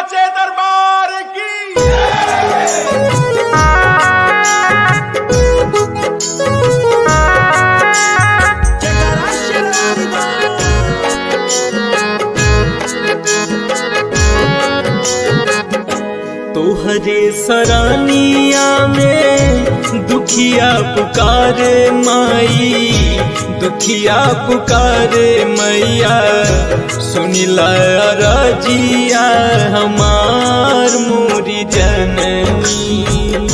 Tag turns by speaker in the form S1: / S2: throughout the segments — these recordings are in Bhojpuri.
S1: साचे दरबार की
S2: तोहरे सरानिया में दुखिया पुकारे माई, दुखिया पुकारे मैया, सुनिला रजिया हमार मोरी जननी।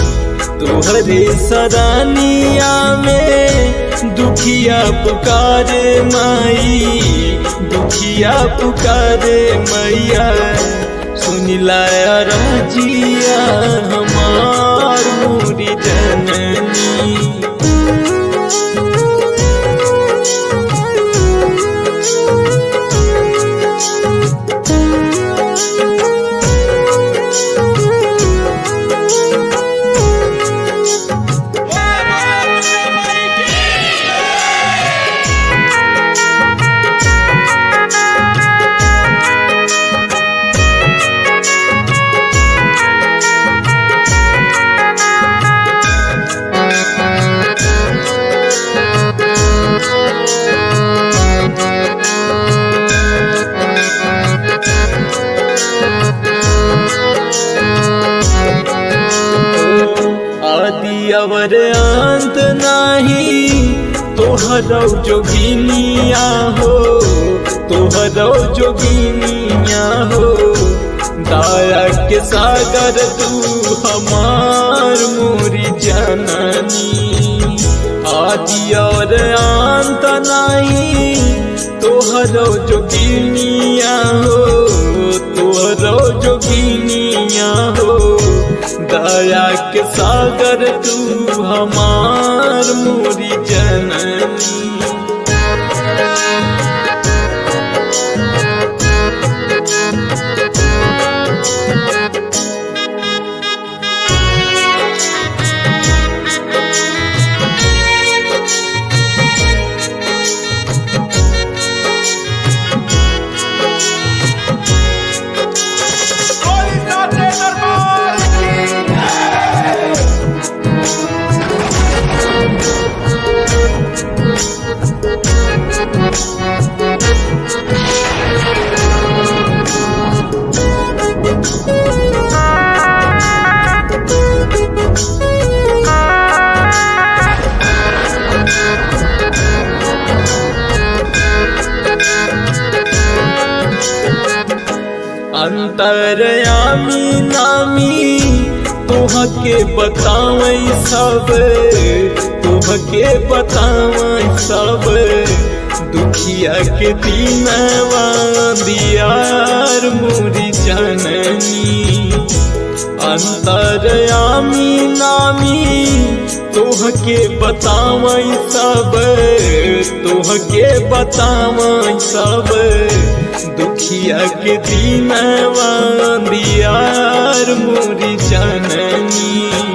S2: तोहरे सरानिया में दुखिया पुकारे माई, दुखिया पुकारे मैया, सुनिला रजिया हमार मोरी जननी। अवर अंत नाही तोहरौ जोगिनिया हो, तोहरौ जोगिनिया हो, दया के सागर तू हमार मोरी जननी। आदि और अंत नाही तोहरौ जोगिनिया हो, तोहरौ जोगिनिया हो, दया के सागर तू हमार मोरी जननी। अंतरयामी नामी तोहके बतावै सब, तोहके बतावै सब, दुखिया के दीनवा दियार मोरी जननी। अंतरयामी नामी तोहके बतावै सब, तोहके बतावै सब, दुखिया के दीनवा दियार मोरी जननी।